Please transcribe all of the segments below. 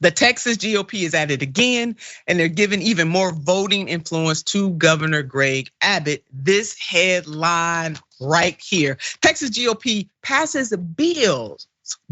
The Texas GOP is at it again, and they're giving even more voting influence to Governor Greg Abbott. This headline right here. Texas GOP passes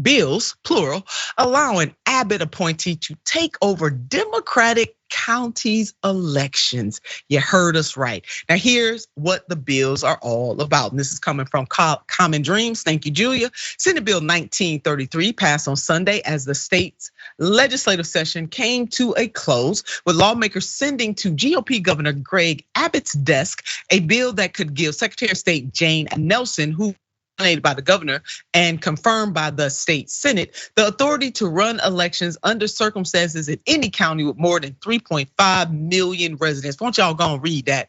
bills, plural, allowing Abbott appointee to take over Democratic counties elections. You heard us right. Now here's what the bills are all about. And this is coming from Common Dreams. Thank you, Julia. Senate Bill 1933 passed on Sunday as the state's legislative session came to a close, with lawmakers sending to GOP Governor Greg Abbott's desk a bill that could give Secretary of State Jane Nelson, who nominated by the governor and confirmed by the state Senate, the authority to run elections under circumstances in any county with more than 3.5 million residents. Won't y'all go and read that?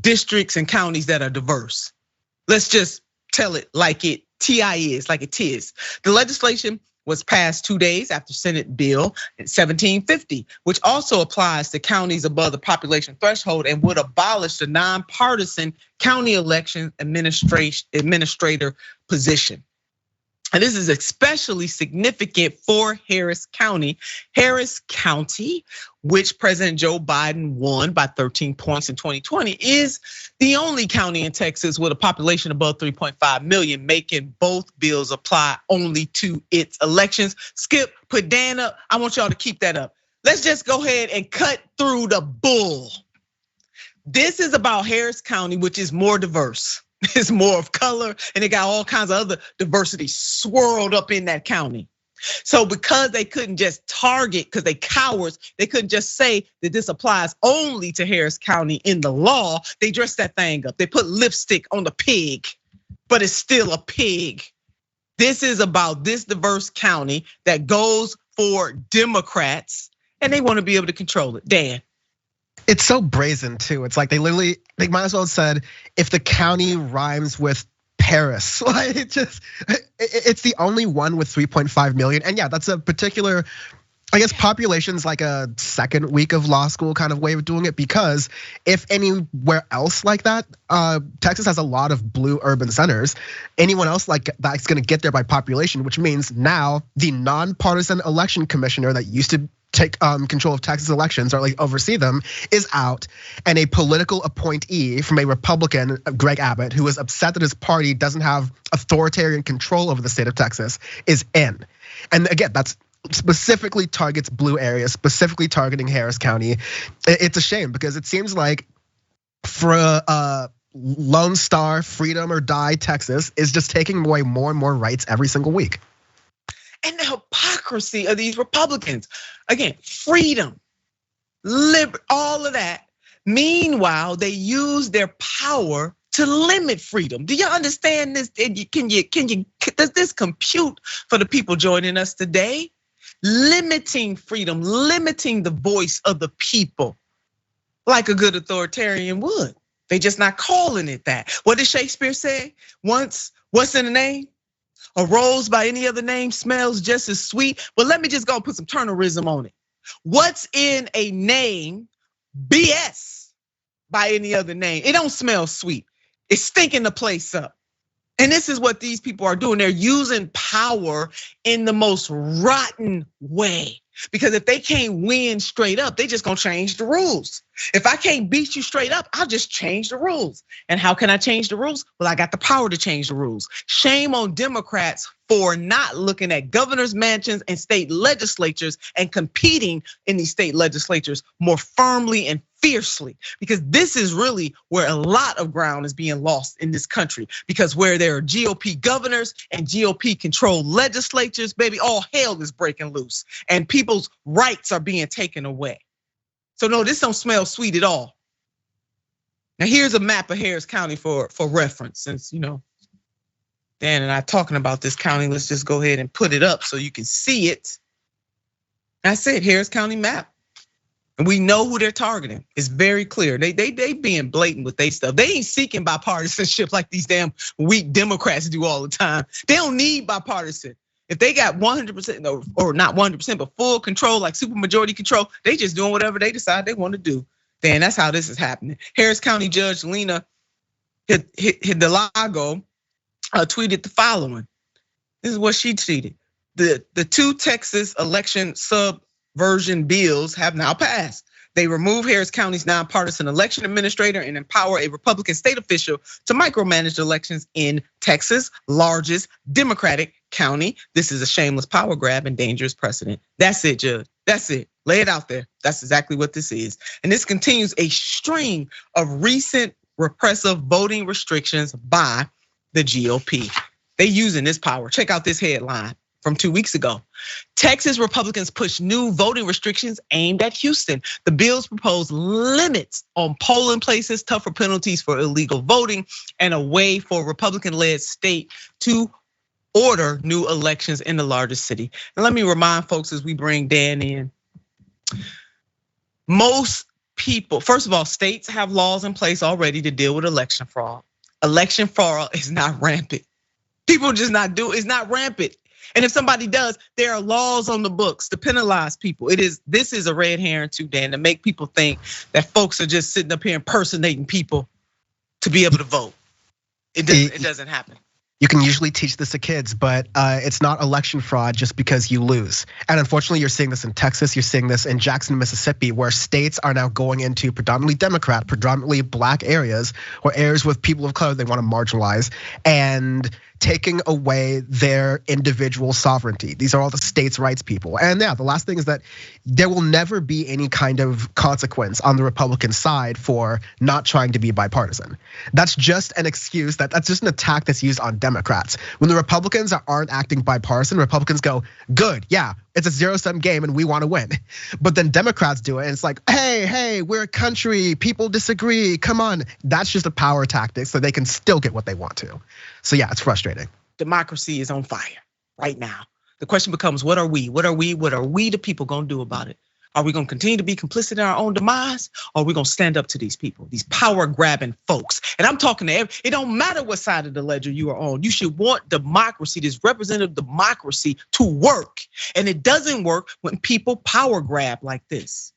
Districts and counties that are diverse. Let's just tell it like it is, like it is. The legislation was passed 2 days after Senate Bill 1750, which also applies to counties above the population threshold and would abolish the nonpartisan county election administrator position. And this is especially significant for Harris County. Harris County, which President Joe Biden won by 13 points in 2020, is the only county in Texas with a population above 3.5 million, making both bills apply only to its elections. Skip, put Dan up. I want y'all to keep that up. Let's just go ahead and cut through the bull. This is about Harris County, which is more diverse. It's more of color, and they got all kinds of other diversity swirled up in that county. So because they couldn't just target, because they cowards, they couldn't just say that this applies only to Harris County in the law. They dressed that thing up. They put lipstick on the pig, but it's still a pig. This is about this diverse county that goes for Democrats, and they want to be able to control it. Dan. It's so brazen too. It's like they might as well have said, if the county rhymes with Paris. Like it's the only one with 3.5 million. And yeah, that's a particular, I guess, population's like a second week of law school kind of way of doing it, because if anywhere else like that, Texas has a lot of blue urban centers. Anyone else like that's gonna get there by population, which means now the nonpartisan election commissioner that used to take control of Texas elections or like oversee them is out, and a political appointee from a Republican, Greg Abbott, who is upset that his party doesn't have authoritarian control over the state of Texas, is in. And again, that's specifically targets blue areas, specifically targeting Harris County. It's a shame because it seems like for a Lone Star, freedom or die Texas is just taking away more and more rights every single week. And the hypocrisy of these Republicans. Again, freedom, all of that. Meanwhile, they use their power to limit freedom. Do you understand this? Does this compute for the people joining us today? Limiting freedom, limiting the voice of the people, like a good authoritarian would. They just not calling it that. What did Shakespeare say? Once, what's in the name? A rose by any other name smells just as sweet. But let me just go put some Turnerism on it. What's in a name, BS, by any other name? It don't smell sweet. It's stinking the place up. And this is what these people are doing. They're using power in the most rotten way. Because if they can't win straight up, they just gonna change the rules. If I can't beat you straight up, I'll just change the rules. And how can I change the rules? Well, I got the power to change the rules. Shame on Democrats for not looking at governors' mansions and state legislatures and competing in these state legislatures more firmly and fiercely. Because this is really where a lot of ground is being lost in this country. Because where there are GOP governors and GOP controlled legislatures, baby, all hell is breaking loose. And people's rights are being taken away. So no, this don't smell sweet at all. Now here's a map of Harris County for reference, since Dan and I talking about this county. Let's just go ahead and put it up so you can see it. That's it, Harris County map. And we know who they're targeting. It's very clear. They being blatant with their stuff. They ain't seeking bipartisanship like these damn weak Democrats do all the time. They don't need bipartisan. If they got 100%, or not 100%, but full control, like super majority control, they just doing whatever they decide they want to do. Then that's how this is happening. Harris County Judge Lina Hidalgo tweeted the following. This is what she tweeted. The two Texas election version bills have now passed. They remove Harris County's nonpartisan election administrator and empower a Republican state official to micromanage elections in Texas' largest Democratic county. This is a shameless power grab and dangerous precedent. That's it, Judge. That's it. Lay it out there. That's exactly what this is. And this continues a string of recent repressive voting restrictions by the GOP. They using this power. Check out this headline from 2 weeks ago. Texas Republicans push new voting restrictions aimed at Houston. The bills propose limits on polling places, tougher penalties for illegal voting, and a way for Republican-led state to order new elections in the largest city. And let me remind folks as we bring Dan in, most people, first of all, states have laws in place already to deal with election fraud. Election fraud is not rampant. People just not do, it's not rampant. And if somebody does, there are laws on the books to penalize people. This is a red herring too, Dan, to make people think that folks are just sitting up here impersonating people to be able to vote. It doesn't happen. You can usually teach this to kids, but it's not election fraud just because you lose. And unfortunately, you're seeing this in Texas, you're seeing this in Jackson, Mississippi, where states are now going into predominantly Democrat, predominantly black areas, or areas with people of color they want to marginalize, and taking away their individual sovereignty. These are all the states' rights people. And yeah, the last thing is that there will never be any kind of consequence on the Republican side for not trying to be bipartisan. That's just an excuse, that's just an attack that's used on Democrats. When the Republicans aren't acting bipartisan, Republicans go, good, yeah, it's a zero-sum game and we want to win. But then Democrats do it and it's like, hey, we're a country, people disagree, come on. That's just a power tactic so they can still get what they want to. So yeah, it's frustrating. Democracy is on fire right now. The question becomes, what are we the people gonna do about it? Are we gonna continue to be complicit in our own demise? Or are we gonna stand up to these people, these power grabbing folks? And I'm talking to it don't matter what side of the ledger you are on. You should want democracy, this representative democracy, to work. And it doesn't work when people power grab like this.